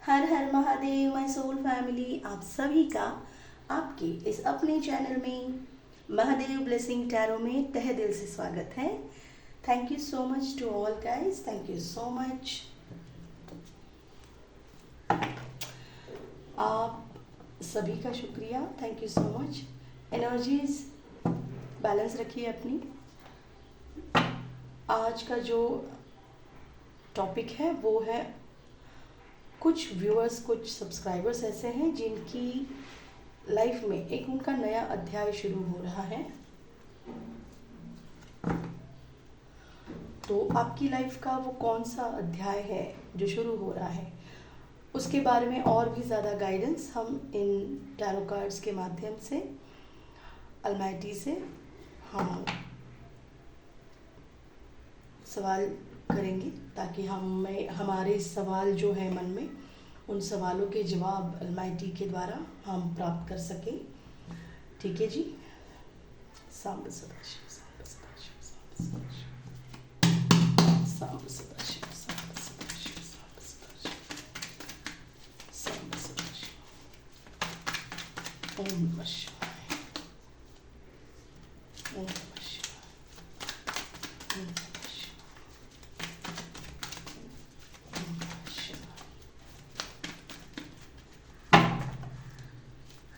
Her Har Mahadev my soul family, आप सभी का आपके इस अपने चैनल में महादेव ब्लेसिंग टैरो में तहे दिल से स्वागत है। Thank you so much to all guys, thank you so much. आप सभी का शुक्रिया, thank you so much. Energies balance रखिए अपनी। आज का जो टॉपिक है वो है, कुछ व्यूअर्स, कुछ सब्सक्राइबर्स ऐसे हैं जिनकी लाइफ में एक उनका नया अध्याय शुरू हो रहा है। तो आपकी लाइफ का वो कौन सा अध्याय है जो शुरू हो रहा है, उसके बारे में और भी ज़्यादा गाइडेंस हम इन टैरो कार्ड्स के माध्यम से, अलमाइटी से हम सवाल करेंगे, ताकि हमारे सवाल जो है मन में, उन सवालों के जवाब अलमाइटी के द्वारा हम प्राप्त कर सकें। ठीक है जी। सांब सदाशिव, सांब सदाशिव, सांब सदाशिव, सांब सदाशिव, सांब सदाशिव, सांब सदाशिव, सांब सदाशिव। ओम नमः शिवाय, ओम नमः शिवाय, ओम नमः शिवाय, ओम नमः शिवाय,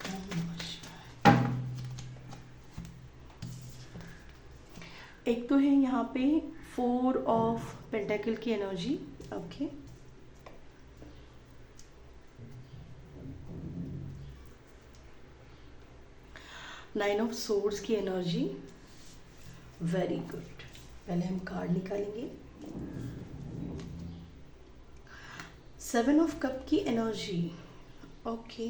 ओम नमः शिवाय। एक तो है यहाँ पे 4 ऑफ पेंटाकल की energy, okay. Nine of swords की एनर्जी, वेरी गुड। पहले हम कार्ड निकालेंगे। 7 ऑफ कप की एनर्जी, ओके।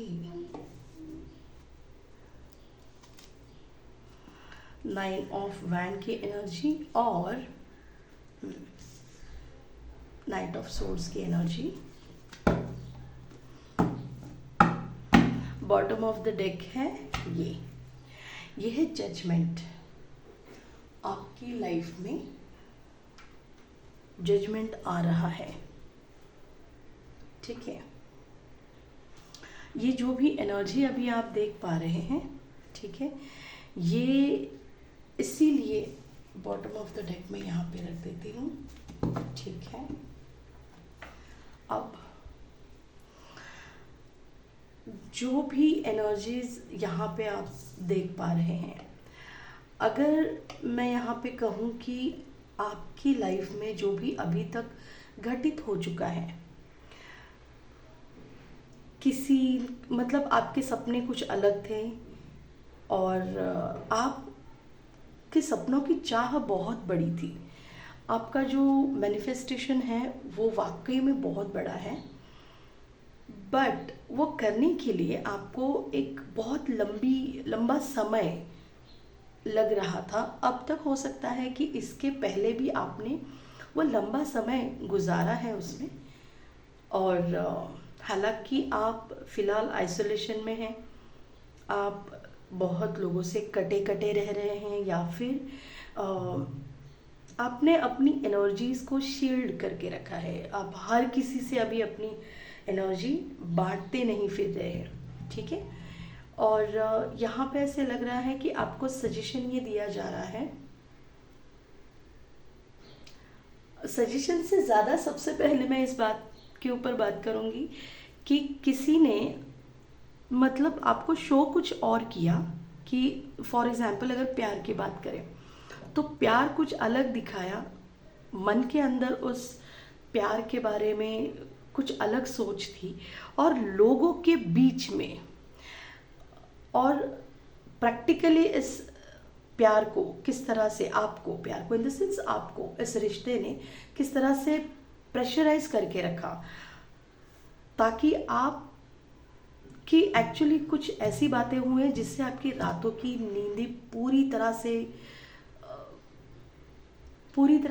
9 ऑफ वैंड की एनर्जी और नाइट ऑफ सोर्ड्स की energy. Bottom of the deck है ये है जजमेंट। आपकी लाइफ में जजमेंट आ रहा है, ठीक है। ये जो भी एनर्जी अभी आप देख पा रहे हैं, ठीक है, ये इसीलिए बॉटम ऑफ द डेक में यहाँ पे रख देती हूँ, ठीक है। अब जो भी एनर्जीज यहाँ पे आप देख पा रहे हैं, अगर मैं यहाँ पे कहूँ कि आपकी लाइफ में जो भी अभी तक घटित हो चुका है, किसी मतलब आपके सपने कुछ अलग थे और आपके सपनों की चाह बहुत बड़ी थी। आपका जो मैनिफेस्टेशन है वो वाकई में बहुत बड़ा है, बट वो करने के लिए आपको एक बहुत लंबा समय लग रहा था। अब तक हो सकता है कि इसके पहले भी आपने वो लंबा समय गुजारा है उसमें, और हालांकि आप फ़िलहाल आइसोलेशन में हैं, आप बहुत लोगों से कटे कटे रह रहे हैं, या फिर आपने अपनी एनर्जीज़ को शील्ड करके रखा है। आप हर किसी से अभी अपनी एनर्जी बांटते नहीं फिर रहे हैं, ठीक है। और यहाँ पे ऐसे लग रहा है कि आपको सजेशन ये दिया जा रहा है, सजेशन से ज़्यादा सबसे पहले मैं इस बात के ऊपर बात करूँगी कि किसी ने मतलब आपको शो कुछ और किया, कि फॉर एग्ज़ाम्पल अगर प्यार की बात करें तो प्यार कुछ अलग दिखाया, मन के अंदर उस प्यार के बारे में कुछ अलग सोच थी, और लोगों के बीच में और प्रैक्टिकली इस प्यार को किस तरह से, आपको प्यार को इन द सेंस आपको इस रिश्ते ने किस तरह से प्रेशराइज करके रखा, ताकि आप कि एक्चुअली कुछ ऐसी बातें हुई हैं जिससे आपकी रातों की नींदें पूरी तरह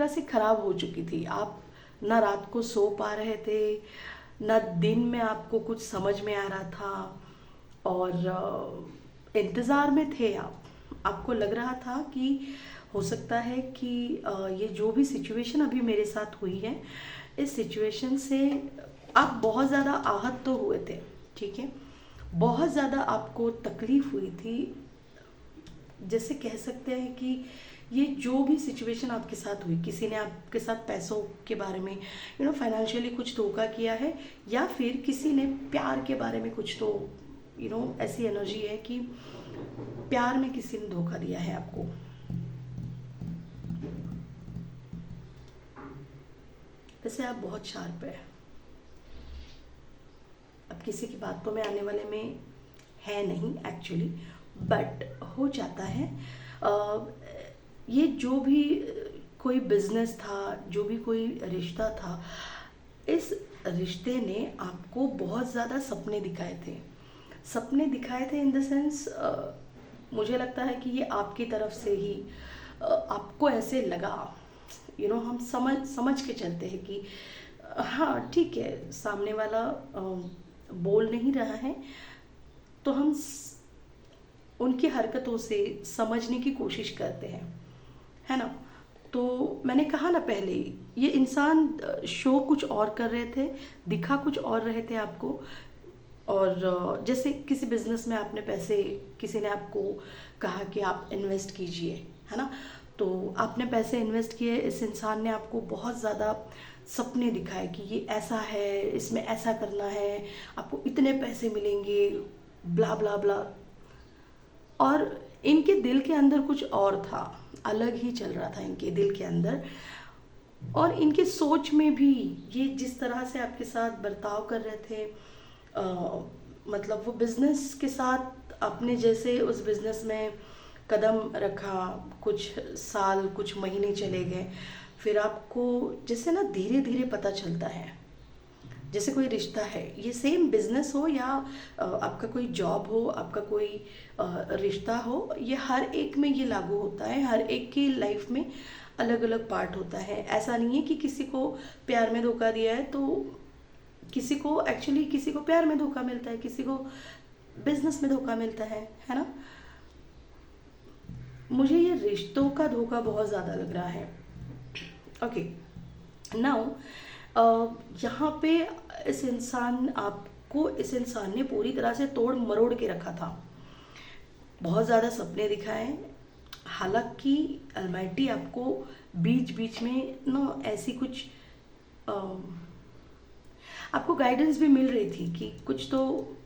से खराब हो चुकी थी। आप ना रात को सो पा रहे थे, ना दिन में आपको कुछ समझ में आ रहा था, और इंतज़ार में थे आप। आपको लग रहा था कि हो सकता है कि ये जो भी सिचुएशन अभी मेरे साथ हुई है, इस सिचुएशन से आप बहुत ज़्यादा आहत तो हुए थे, ठीक है, बहुत ज़्यादा आपको तकलीफ हुई थी। जैसे कह सकते हैं कि ये जो भी सिचुएशन आपके साथ हुई, किसी ने आपके साथ पैसों के बारे में फाइनेंशियली कुछ धोखा किया है, या फिर किसी ने प्यार के बारे में कुछ, तो ऐसी एनर्जी है कि प्यार में किसी ने धोखा दिया है आपको। वैसे आप बहुत शार्प है, अब किसी की बातों में आने वाले में है नहीं एक्चुअली, बट हो जाता है। अ, ये जो भी कोई बिजनेस था, जो भी कोई रिश्ता था, इस रिश्ते ने आपको बहुत ज़्यादा सपने दिखाए थे। सपने दिखाए थे इन द सेंस, मुझे लगता है कि ये आपकी तरफ से ही आपको ऐसे लगा, हम समझ समझ के चलते हैं कि हाँ ठीक है, सामने वाला बोल नहीं रहा है, तो हम उनकी हरकतों से समझने की कोशिश करते हैं, है ना। तो मैंने कहा ना पहले, ये इंसान शो कुछ और कर रहे थे, दिखा कुछ और रहे थे आपको। और जैसे किसी बिजनेस में आपने पैसे, किसी ने आपको कहा कि आप इन्वेस्ट कीजिए, है ना, तो आपने पैसे इन्वेस्ट किए, इस इंसान ने आपको बहुत ज़्यादा सपने दिखाए कि ये ऐसा है, इसमें ऐसा करना है, आपको इतने पैसे मिलेंगे, ब्ला ब्ला ब्ला। और इनके दिल के अंदर कुछ और था, अलग ही चल रहा था इनके दिल के अंदर। और इनके सोच में भी, ये जिस तरह से आपके साथ बर्ताव कर रहे थे, मतलब वो बिजनेस के साथ अपने जैसे उस बिजनेस में कदम रखा, कुछ साल कुछ महीने चले गए, फिर आपको जैसे ना धीरे धीरे पता चलता है, जैसे कोई रिश्ता है, ये सेम बिजनेस हो या आपका कोई जॉब हो, आपका कोई रिश्ता हो, ये हर एक में ये लागू होता है, हर एक की लाइफ में अलग अलग पार्ट होता है। ऐसा नहीं है कि किसी को प्यार में धोखा दिया है तो किसी को, एक्चुअली किसी को प्यार में धोखा मिलता है, किसी को बिजनेस में धोखा मिलता है ना। मुझे ये रिश्तों का धोखा बहुत ज़्यादा लग रहा है। ओके, नाउ यहाँ पे इस इंसान ने पूरी तरह से तोड़ मरोड़ के रखा था, बहुत ज़्यादा सपने दिखाए। हालांकि अलमाइटी आपको बीच बीच में ना ऐसी कुछ अ, आपको गाइडेंस भी मिल रही थी कि कुछ तो,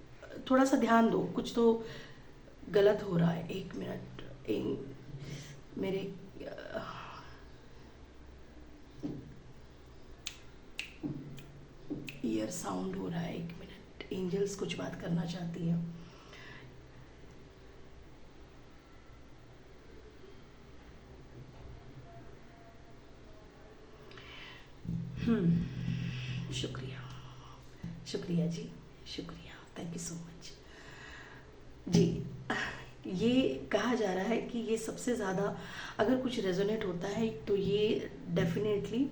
थोड़ा सा ध्यान दो, कुछ तो गलत हो रहा है। एक मिनट, मेरे ईयर साउंड हो रहा है, एक मिनट, एंजल्स कुछ बात करना चाहती है। शुक्रिया, शुक्रिया जी, शुक्रिया, थैंक यू सो मच जी। ये कहा जा रहा है कि ये सबसे ज़्यादा अगर कुछ रेजोनेट होता है तो ये डेफिनेटली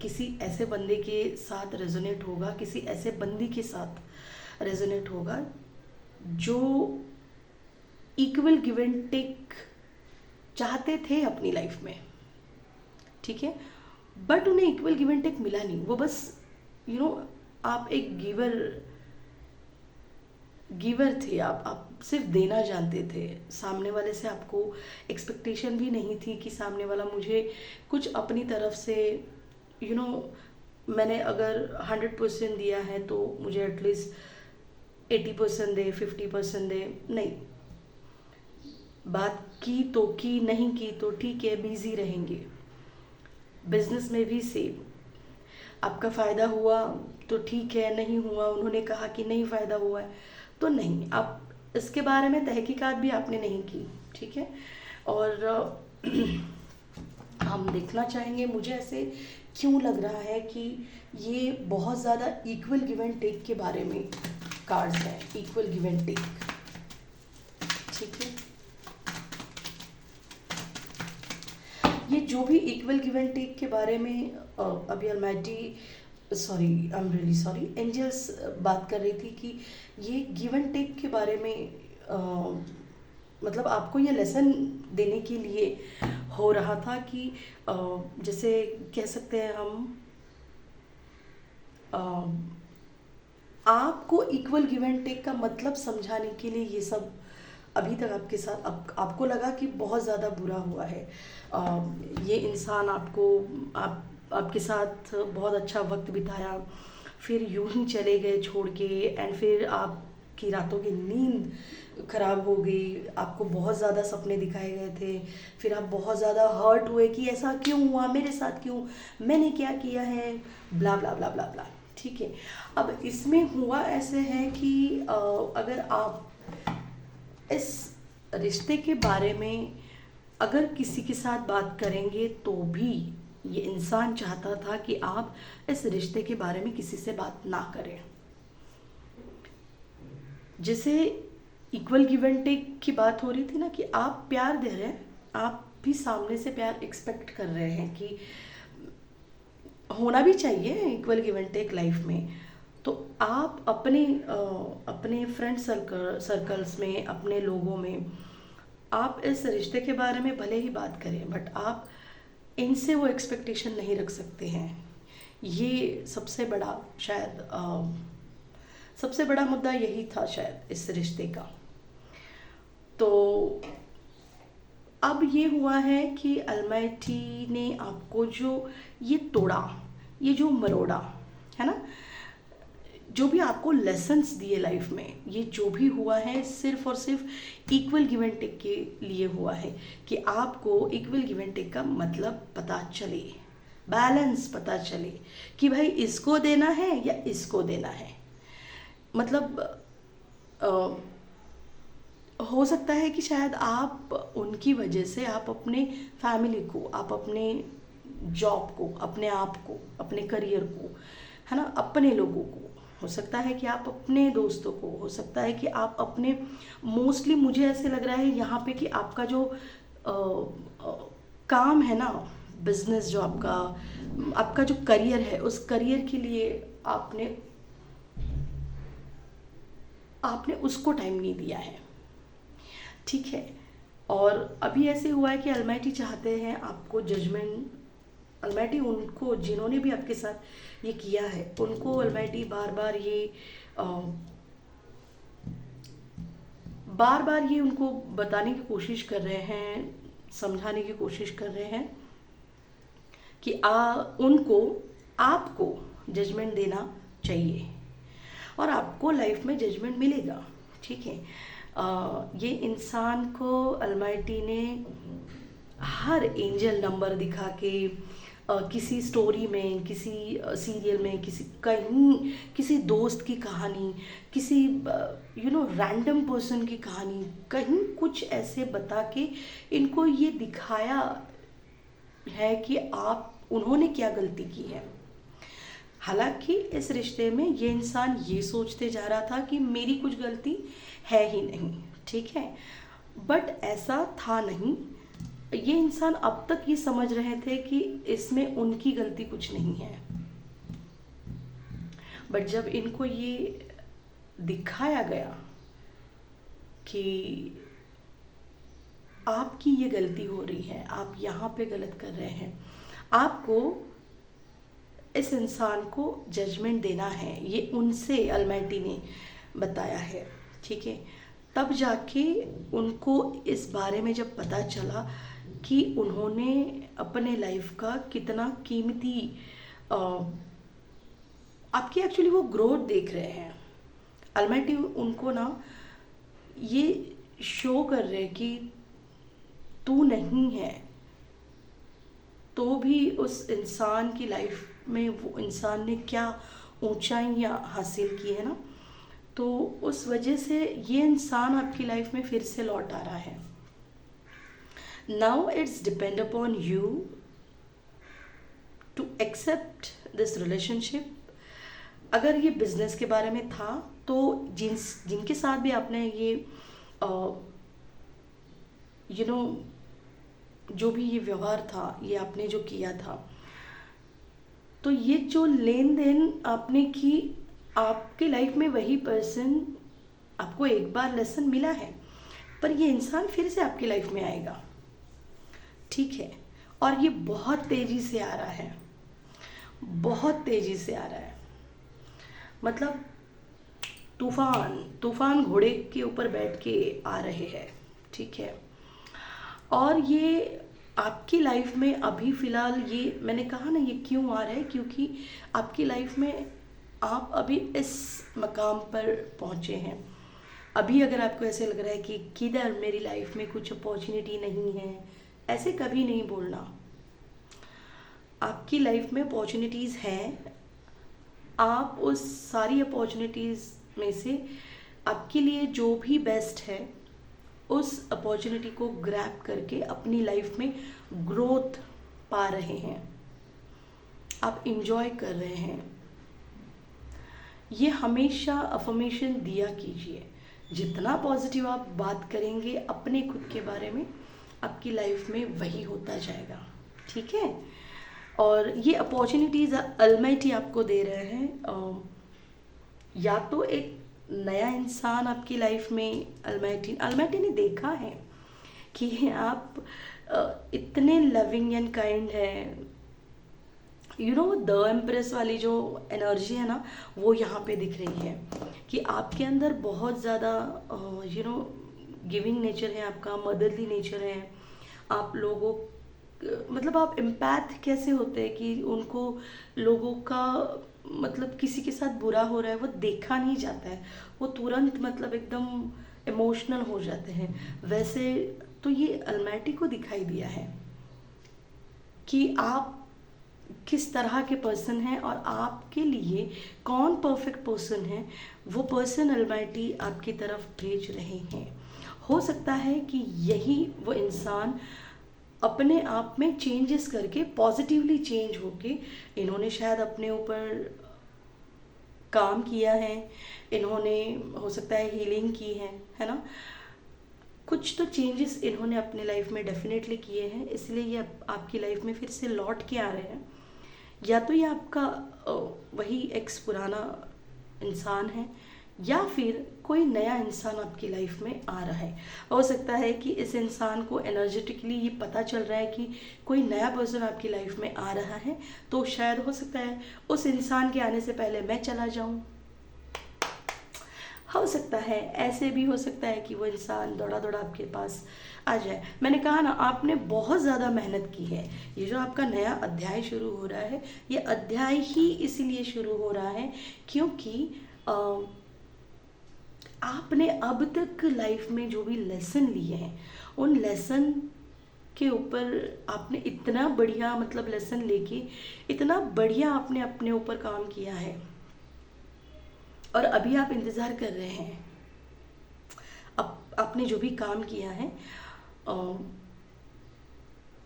किसी ऐसे बंदे के साथ रेजोनेट होगा, किसी ऐसे बंदी के साथ रेजोनेट होगा जो इक्वल गिव एंड टेक चाहते थे अपनी लाइफ में, ठीक है, बट उन्हें इक्वल गिव एंड टेक मिला नहीं। वो बस आप एक गिवर थे, आप सिर्फ देना जानते थे। सामने वाले से आपको एक्सपेक्टेशन भी नहीं थी कि सामने वाला मुझे कुछ अपनी तरफ से मैंने अगर 100% दिया है तो मुझे एटलीस्ट 80% दे, 50% दे। नहीं, बात की तो की, नहीं की तो ठीक है, बिजी रहेंगे। बिजनेस में भी सेम, आपका फ़ायदा हुआ तो ठीक है, नहीं हुआ, उन्होंने कहा कि नहीं फ़ायदा हुआ है तो नहीं, आप इसके बारे में तहकीकात भी आपने नहीं की, ठीक है। और हम देखना चाहेंगे, मुझे ऐसे क्यों लग रहा है कि ये बहुत ज़्यादा इक्वल गिव एंड टेक के बारे में कार्ड्स हैं, इक्वल गिव एंड टेक, ठीक है। ये जो भी इक्वल गिव एंड टेक के बारे में अभी almighty, sorry, I am really sorry, angels बात कर रही थी कि ये गिव एंड टेक के बारे में मतलब आपको ये लेसन देने के लिए हो रहा था कि जैसे कह सकते हैं हम, आपको इक्वल गिव एंड टेक का मतलब समझाने के लिए ये सब अभी तक आपके साथ आपको लगा कि बहुत ज़्यादा बुरा हुआ है। ये इंसान आपके साथ बहुत अच्छा वक्त बिताया, फिर यूं ही चले गए छोड़ के, एंड फिर आपकी रातों की नींद खराब हो गई, आपको बहुत ज़्यादा सपने दिखाए गए थे, फिर आप बहुत ज़्यादा हर्ट हुए कि ऐसा क्यों हुआ, मेरे साथ क्यों, मैंने क्या किया है, ब्ला ब्ला ब्ला ब्ला ब्ला। ठीक है, अब इसमें हुआ ऐसे है कि अगर आप इस रिश्ते के बारे में अगर किसी के साथ बात करेंगे तो भी ये इंसान चाहता था कि आप इस रिश्ते के बारे में किसी से बात ना करें। जैसे इक्वल गिव एंड टेक की बात हो रही थी ना, कि आप प्यार दे रहे हैं, आप भी सामने से प्यार एक्सपेक्ट कर रहे हैं कि होना भी चाहिए equal give and take life में। तो आप अपने फ्रेंड सर्कल्स में, अपने लोगों में आप इस रिश्ते के बारे में भले ही बात करें, बट आप इनसे वो एक्सपेक्टेशन नहीं रख सकते हैं। ये सबसे बड़ा शायद सबसे बड़ा मुद्दा यही था शायद इस रिश्ते का। तो अब ये हुआ है कि अलमाइटी ने आपको जो ये तोड़ा, ये जो मरोड़ा है ना, जो भी आपको लेसन्स दिए लाइफ में, ये जो भी हुआ है सिर्फ और सिर्फ इक्वल गिव एंड टेक के लिए हुआ है, कि आपको इक्वल गिव एंड टेक का मतलब पता चले, बैलेंस पता चले कि भाई इसको देना है या इसको देना है। मतलब हो सकता है कि शायद आप उनकी वजह से आप अपने फैमिली को, आप अपने जॉब को, अपने आप को, अपने करियर को, है ना, अपने लोगों को, हो सकता है कि आप अपने दोस्तों को, हो सकता है कि आप अपने, मोस्टली मुझे ऐसे लग रहा है यहाँ पे कि आपका जो काम है ना, बिजनेस जो आपका जो करियर है, उस करियर के लिए आपने उसको टाइम नहीं दिया है। ठीक है, और अभी ऐसे हुआ है कि अलमाइटी चाहते हैं आपको जजमेंट, अलमाइटी उनको, जिन्होंने भी आपके साथ ये किया है, उनको अलमाइटी बार बार ये उनको बताने की कोशिश कर रहे हैं, समझाने की कोशिश कर रहे हैं कि उनको आपको जजमेंट देना चाहिए और आपको लाइफ में जजमेंट मिलेगा। ठीक है, ये इंसान को अलमाइटी ने हर एंजल नंबर दिखा के, किसी स्टोरी में, किसी सीरियल में, किसी दोस्त की कहानी, किसी रैंडम पर्सन की कहानी, कहीं कुछ ऐसे बता के इनको ये दिखाया है कि उन्होंने क्या गलती की है। हालांकि इस रिश्ते में ये इंसान ये सोचते जा रहा था कि मेरी कुछ गलती है ही नहीं। ठीक है, बट ऐसा था नहीं। ये इंसान अब तक ये समझ रहे थे कि इसमें उनकी गलती कुछ नहीं है, बट जब इनको ये दिखाया गया कि आपकी ये गलती हो रही है, आप यहाँ पे गलत कर रहे हैं, आपको इस इंसान को जजमेंट देना है, ये उनसे अलमाइटी ने बताया है। ठीक है, तब जाके उनको इस बारे में जब पता चला कि उन्होंने अपने लाइफ का कितना कीमती, आपकी एक्चुअली वो ग्रोथ देख रहे हैं। अलमाइटी उनको ना ये शो कर रहे कि तू नहीं है तो भी उस इंसान की लाइफ में वो इंसान ने क्या ऊंचाइयां हासिल की है ना, तो उस वजह से ये इंसान आपकी लाइफ में फिर से लौट आ रहा है। Now it's depend upon you to accept this relationship. अगर ये बिजनेस के बारे में था तो जिनके साथ भी आपने ये जो भी ये व्यवहार था, ये आपने जो किया था, तो ये जो लेन देन आपने की, आपके लाइफ में वही पर्सन, आपको एक बार लेसन मिला है, पर ये इंसान फिर से आपकी लाइफ में आएगा। ठीक है, और ये बहुत तेजी से आ रहा है, बहुत तेजी से आ रहा है। मतलब तूफान तूफान घोड़े के ऊपर बैठ के आ रहे हैं, ठीक है। और ये आपकी लाइफ में अभी फ़िलहाल, ये मैंने कहा ना ये क्यों आ रहा है, क्योंकि आपकी लाइफ में आप अभी इस मकाम पर पहुँचे हैं। अभी अगर आपको ऐसे लग रहा है कि किधर मेरी लाइफ में कुछ अपॉर्चुनिटी नहीं है, ऐसे कभी नहीं बोलना। आपकी लाइफ में अपॉर्चुनिटीज़ हैं। आप उस सारी अपॉर्चुनिटीज़ में से आपके लिए जो भी बेस्ट है उस अपॉर्चुनिटी को ग्रैब करके अपनी लाइफ में ग्रोथ पा रहे हैं, आप इंजॉय कर रहे हैं। ये हमेशा अफर्मेशन दिया कीजिए। जितना पॉजिटिव आप बात करेंगे अपने खुद के बारे में, आपकी लाइफ में वही होता जाएगा, ठीक है। और ये अपॉर्चुनिटीज़ अलमाइटी आपको दे रहे हैं। या तो एक नया इंसान आपकी लाइफ में अलमाइटी ने देखा है कि आप इतने लविंग एंड काइंड हैं। यू नो द एम्प्रेस वाली जो एनर्जी है ना, वो यहाँ पे दिख रही है कि आपके अंदर बहुत ज़्यादा गिविंग नेचर है, आपका मदरली नेचर है। आप लोगों मतलब आप एम्पैथ कैसे होते हैं कि उनको लोगों का मतलब किसी के साथ बुरा हो रहा है वो देखा नहीं जाता है, वो तुरंत मतलब एकदम इमोशनल हो जाते हैं। वैसे तो ये अलमाइटी को दिखाई दिया है कि आप किस तरह के पर्सन हैं और आपके लिए कौन परफेक्ट पर्सन है, वो पर्सन अलमाइटी आपकी तरफ भेज रहे हैं। हो सकता है कि यही वो इंसान अपने आप में चेंजेस करके पॉजिटिवली चेंज होके, इन्होंने शायद अपने ऊपर काम किया है, इन्होंने हो सकता है हीलिंग की है ना। कुछ तो चेंजेस इन्होंने अपने लाइफ में डेफिनेटली किए हैं, इसलिए ये आपकी लाइफ में फिर से लौट के आ रहे हैं। या तो ये आपका वही एक्स पुराना इंसान है, या फिर कोई नया इंसान आपकी लाइफ में आ रहा है। हो सकता है कि इस इंसान को एनर्जेटिकली ये पता चल रहा है कि कोई नया पर्सन आपकी लाइफ में आ रहा है, तो शायद हो सकता है उस इंसान के आने से पहले मैं चला जाऊं। हो सकता है ऐसे भी हो सकता है कि वो इंसान दौड़ा दौड़ा आपके पास आ जाए। मैंने कहा ना, आपने बहुत ज़्यादा मेहनत की है। ये जो आपका नया अध्याय शुरू हो रहा है, ये अध्याय ही इसीलिए शुरू हो रहा है क्योंकि आपने अब तक लाइफ में जो भी लेसन लिए हैं, उन लेसन के ऊपर आपने इतना बढ़िया मतलब लेसन लेके इतना बढ़िया आपने अपने ऊपर काम किया है, और अभी आप इंतज़ार कर रहे हैं अब आपने जो भी काम किया है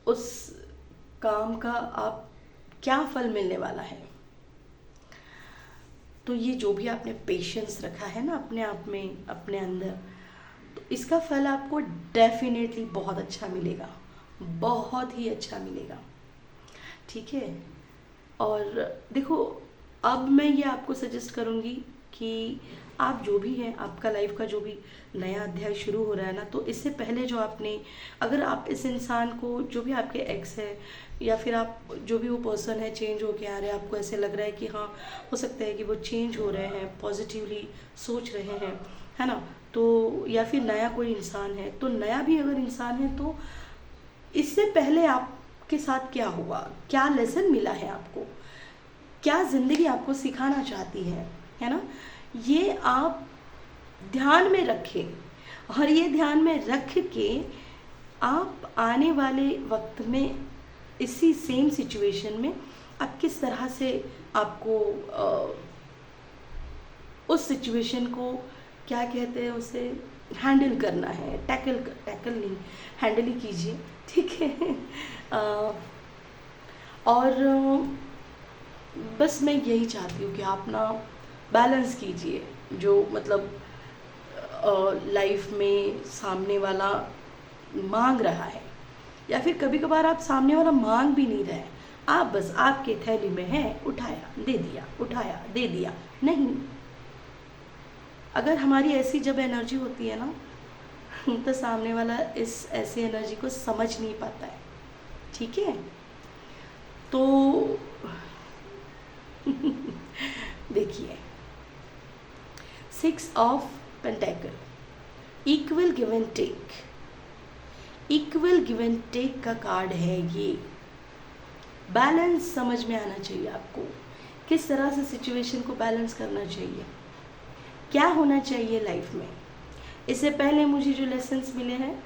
उस काम का आप क्या फल मिलने वाला है। तो ये जो भी आपने पेशेंस रखा है ना अपने आप में, अपने अंदर, तो इसका फल आपको डेफिनेटली बहुत अच्छा मिलेगा, बहुत ही अच्छा मिलेगा, ठीक है। और देखो, अब मैं ये आपको सजेस्ट करूँगी कि आप जो भी हैं, आपका लाइफ का जो भी नया अध्याय शुरू हो रहा है ना, तो इससे पहले जो आपने, अगर आप इस इंसान को, जो भी आपके एक्स है या फिर आप जो भी वो पर्सन है चेंज होके आ रहे हैं, आपको ऐसे लग रहा है कि हाँ हो सकता है कि वो चेंज हो रहे हैं, पॉजिटिवली सोच रहे हैं, है ना, तो या फिर नया कोई इंसान है, तो नया भी अगर इंसान है तो इससे पहले आपके साथ क्या हुआ, क्या लेसन मिला है आपको, क्या ज़िंदगी आपको सिखाना चाहती है ना, ये आप ध्यान में रखें। और ये ध्यान में रख के आप आने वाले वक्त में इसी सेम सिचुएशन में आप किस तरह से आपको उस सिचुएशन को क्या कहते हैं उसे हैंडल करना है, टैकल नहीं, हैंडल ही कीजिए, ठीक है। और बस मैं यही चाहती हूँ कि आप ना बैलेंस कीजिए, जो मतलब लाइफ में सामने वाला मांग रहा है, या फिर कभी कभार आप सामने वाला मांग भी नहीं रहे, आप बस आपके थैली में है, उठाया दे दिया, उठाया दे दिया। नहीं, अगर हमारी ऐसी जब एनर्जी होती है ना तो सामने वाला इस ऐसी एनर्जी को समझ नहीं पाता है, ठीक है। तो देखिए, six of pentacle, equal give and take, equal give and take का कार्ड है ये। बैलेंस समझ में आना चाहिए आपको, किस तरह से सिचुएशन को बैलेंस करना चाहिए, क्या होना चाहिए लाइफ में। इससे पहले मुझे जो लेसन्स मिले हैं,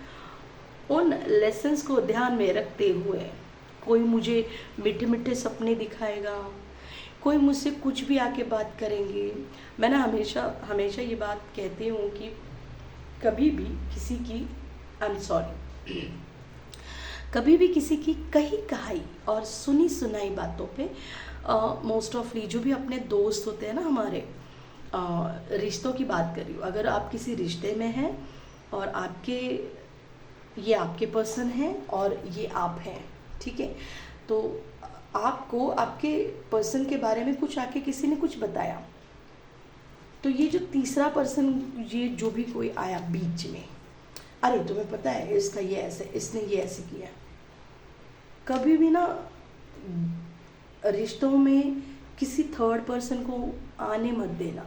उन लेसन्स को ध्यान में रखते हुए कोई मुझे मीठे मीठे सपने दिखाएगा, कोई मुझसे कुछ भी आके बात करेंगे। मैं ना हमेशा हमेशा ये बात कहती हूँ कि कभी भी किसी की, आई एम सॉरी, कभी भी किसी की कही कहाई और सुनी सुनाई बातों पे मोस्ट ऑफली जो भी अपने दोस्त होते हैं ना हमारे, रिश्तों की बात कर रही हूँ, अगर आप किसी रिश्ते में हैं और ये आपके पर्सन हैं और ये आप हैं, ठीक है, तो आपको आपके पर्सन के बारे में कुछ आके किसी ने कुछ बताया, तो ये जो तीसरा पर्सन, ये जो भी कोई आया बीच में, अरे तुम्हें पता है इसका ये ऐसे, इसने ये ऐसे किया। कभी भी ना रिश्तों में किसी थर्ड पर्सन को आने मत देना,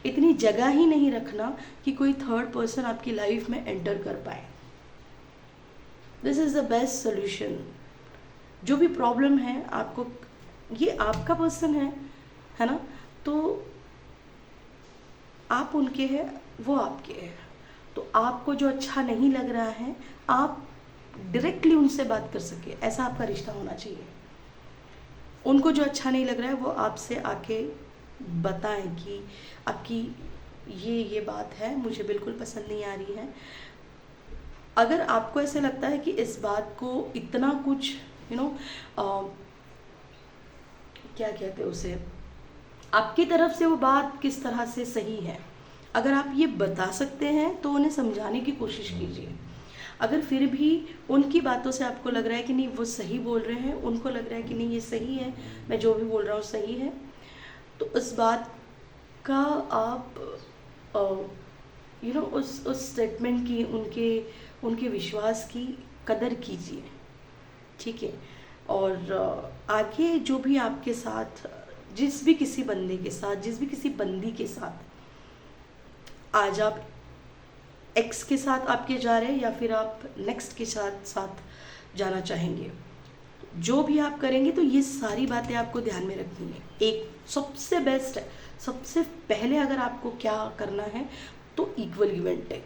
इतनी जगह ही नहीं रखना कि कोई थर्ड पर्सन आपकी लाइफ में एंटर कर पाए। This is the best solution. जो भी प्रॉब्लम है आपको, ये आपका पर्सन है ना, तो आप उनके हैं, वो आपके हैं, तो आपको जो अच्छा नहीं लग रहा है आप डायरेक्टली उनसे बात कर सके, ऐसा आपका रिश्ता होना चाहिए। उनको जो अच्छा नहीं लग रहा है वो आपसे आके बताएं कि आपकी ये बात है, मुझे बिल्कुल पसंद नहीं आ रही है। अगर आपको ऐसे लगता है कि इस बात को इतना कुछ क्या कहते हैं उसे, आपकी तरफ से वो बात किस तरह से सही है, अगर आप ये बता सकते हैं तो उन्हें समझाने की कोशिश कीजिए। अगर फिर भी उनकी बातों से आपको लग रहा है कि नहीं वो सही बोल रहे हैं, उनको लग रहा है कि नहीं ये सही है, मैं जो भी बोल रहा हूँ सही है, तो उस बात का आप उस स्टेटमेंट की, उनके विश्वास की कदर कीजिए, ठीक है। और आगे जो भी आपके साथ, जिस भी किसी बंदे के साथ, जिस भी किसी बंदी के साथ, आज आप एक्स के साथ आपके जा रहे हैं या फिर आप नेक्स्ट के साथ जाना चाहेंगे, जो भी आप करेंगे तो ये सारी बातें आपको ध्यान में रखनी है। एक सबसे बेस्ट है, सबसे पहले अगर आपको क्या करना है तो इक्वल गिव एंड टेक,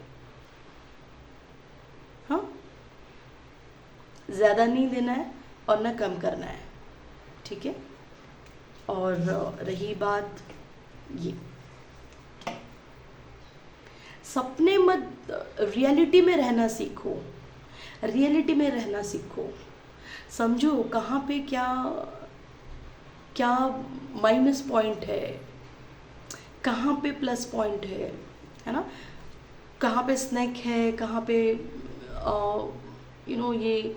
हाँ, ज़्यादा नहीं देना है और ना कम करना है, ठीक है। और रही बात ये, सपने मत, रियलिटी में रहना सीखो, रियलिटी में रहना सीखो, समझो कहाँ पे क्या क्या माइनस पॉइंट है, कहाँ पे प्लस पॉइंट है ना, कहाँ पे स्नैक है, कहाँ पे ये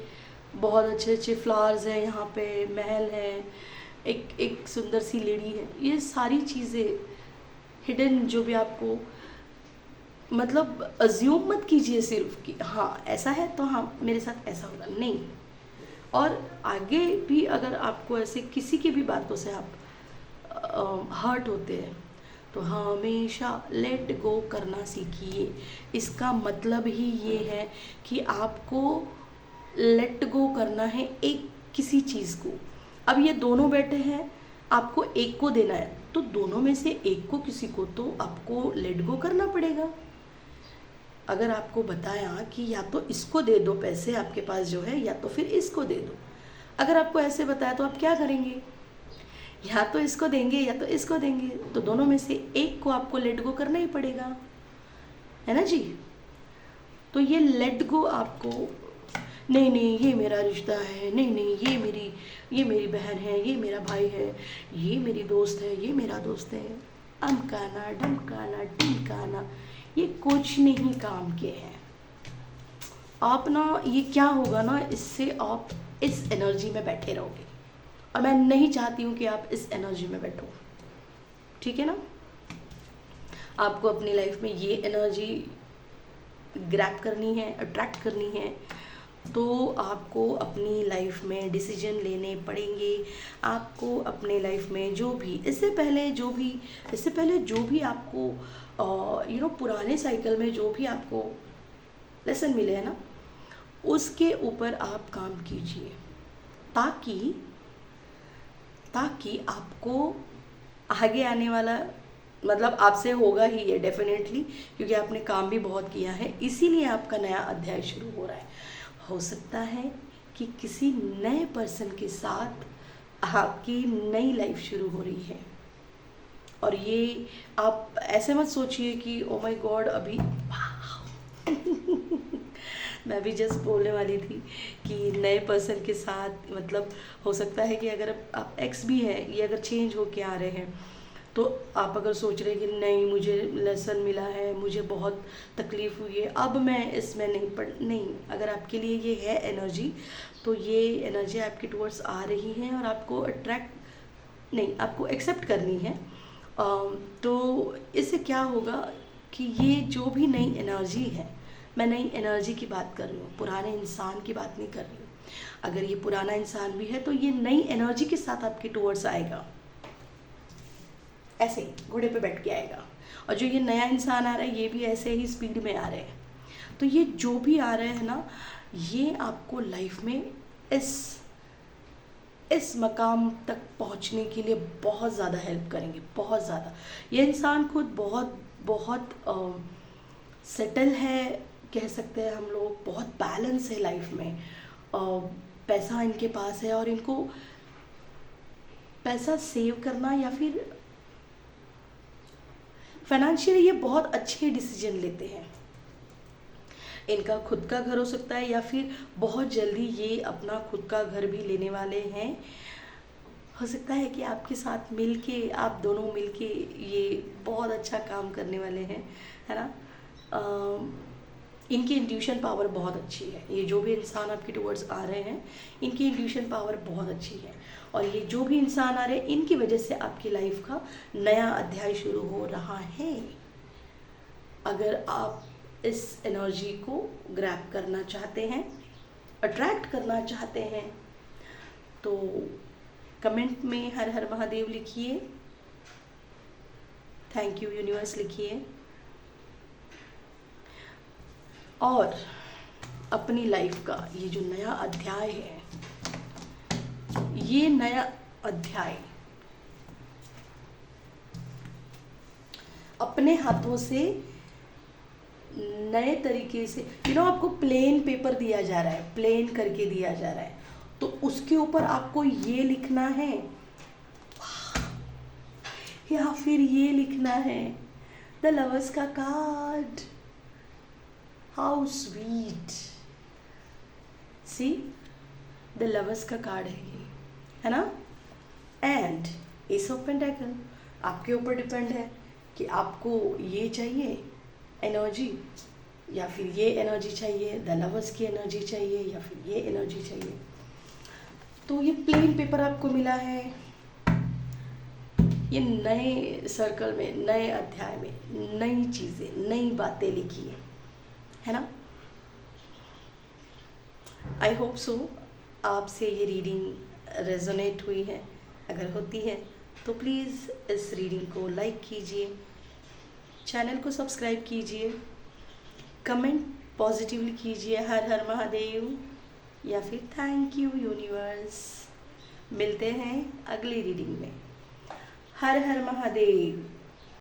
बहुत अच्छे अच्छे फ्लावर्स हैं, यहाँ पे महल है, एक सुंदर सी लेडी है, ये सारी चीज़ें हिडन, जो भी आपको, मतलब अज्यूम मत कीजिए सिर्फ कि हाँ ऐसा है तो हाँ मेरे साथ ऐसा होगा, नहीं। और आगे भी अगर आपको ऐसे किसी की भी बातों से आप हर्ट होते हैं तो हमेशा लेट गो करना सीखिए। इसका मतलब ही ये है कि आपको लेट गो करना है एक किसी चीज़ को। अब ये दोनों बैठे हैं, आपको एक को देना है, तो दोनों में से एक को, किसी को तो आपको लेट गो करना पड़ेगा। अगर आपको बताया कि या तो इसको दे दो पैसे आपके पास जो है, या तो फिर इसको दे दो, अगर आपको ऐसे बताया तो आप क्या करेंगे, या तो इसको देंगे या तो इसको देंगे, तो दोनों में से एक को आपको लेट गो करना ही पड़ेगा, है ना जी। तो ये लेट गो आपको, नहीं नहीं ये मेरा रिश्ता है, नहीं नहीं ये मेरी बहन है, ये मेरा भाई है, ये मेरी दोस्त है, ये मेरा दोस्त है, अमकाना डमकाना ढिमकाना, ये कुछ नहीं काम के हैं। आप ना, ये क्या होगा ना, इससे आप इस एनर्जी में बैठे रहोगे, और मैं नहीं चाहती हूँ कि आप इस एनर्जी में बैठो, ठीक है ना। आपको अपनी लाइफ में ये एनर्जी ग्रैब करनी है, अट्रैक्ट करनी है, तो आपको अपनी लाइफ में डिसीजन लेने पड़ेंगे। आपको अपने लाइफ में जो भी इससे पहले जो भी आपको पुराने साइकिल में जो भी आपको लेसन मिले हैं ना, उसके ऊपर आप काम कीजिए, ताकि ताकि आपको आगे आने वाला, मतलब आपसे होगा ही ये डेफिनेटली, क्योंकि आपने काम भी बहुत किया है, इसीलिए आपका नया अध्याय शुरू हो रहा है। हो सकता है कि किसी नए पर्सन के साथ आपकी नई लाइफ शुरू हो रही है। और ये आप ऐसे मत सोचिए कि ओ माय गॉड अभी मैं भी जस्ट बोलने वाली थी कि नए पर्सन के साथ, मतलब हो सकता है कि अगर आप एक्स भी है, ये अगर चेंज होके आ रहे हैं, तो आप अगर सोच रहे हैं कि नहीं मुझे लेसन मिला है, मुझे बहुत तकलीफ़ हुई है, अब मैं इसमें नहीं, अगर आपके लिए ये है एनर्जी, तो ये एनर्जी आपके टूवर्ड्स आ रही है और आपको आपको एक्सेप्ट करनी है। तो इससे क्या होगा कि ये जो भी नई एनर्जी है, मैं नई एनर्जी की बात कर रही हूँ, पुराने इंसान की बात नहीं कर रही हूँ। अगर ये पुराना इंसान भी है तो ये नई एनर्जी के साथ आपके टूवर्ड्स आएगा, ऐसे ही घोड़े पे बैठ के आएगा। और जो ये नया इंसान आ रहा है, ये भी ऐसे ही स्पीड में आ रहे हैं। तो ये जो भी आ रहे हैं ना, ये आपको लाइफ में इस मकाम तक पहुंचने के लिए बहुत ज़्यादा हेल्प करेंगे, बहुत ज़्यादा। ये इंसान खुद बहुत बहुत सेटल है, कह सकते हैं हम लोग, बहुत बैलेंस है लाइफ में। पैसा इनके पास है और इनको पैसा सेव करना या फिर फाइनेंशियली ये बहुत अच्छे डिसीजन लेते हैं। इनका खुद का घर हो सकता है या फिर बहुत जल्दी ये अपना खुद का घर भी लेने वाले हैं। हो सकता है कि आपके साथ मिलके, आप दोनों मिलके ये बहुत अच्छा काम करने वाले हैं, है ना। इनकी इंट्यूशन पावर बहुत अच्छी है। ये जो भी इंसान आपके टुवर्ड्स आ रहे हैं, इनकी इंट्यूशन पावर बहुत अच्छी है। और ये जो भी इंसान आ रहे हैं, इनकी वजह से आपकी लाइफ का नया अध्याय शुरू हो रहा है। अगर आप इस एनर्जी को ग्रैब करना चाहते हैं, अट्रैक्ट करना चाहते हैं, तो कमेंट में हर हर महादेव लिखिए, थैंक यू यूनिवर्स लिखिए, और अपनी लाइफ का ये जो नया अध्याय है, ये नया अध्याय अपने हाथों से नए तरीके से, आपको प्लेन पेपर दिया जा रहा है, प्लेन करके दिया जा रहा है, तो उसके ऊपर आपको ये लिखना है या फिर ये लिखना है, द लवर्स का card, how sweet. See, the lovers का कार्ड है ये, है ना। एंड एस ऑफ पेंटाकल आपके ऊपर डिपेंड है कि आपको ये चाहिए एनर्जी या फिर ये एनर्जी चाहिए, द लवर्स की एनर्जी चाहिए या फिर ये एनर्जी चाहिए। तो ये प्लेन पेपर आपको मिला है, ये नए सर्कल में, नए अध्याय में नई चीज़ें, नई बातें लिखी है ना। आई होप सो आपसे ये रीडिंग रेजोनेट हुई है। अगर होती है तो प्लीज़ इस रीडिंग को लाइक कीजिए, चैनल को सब्सक्राइब कीजिए, कमेंट पॉजिटिवली कीजिए, हर हर महादेव या फिर थैंक यू यूनिवर्स। मिलते हैं अगली रीडिंग में। हर हर महादेव।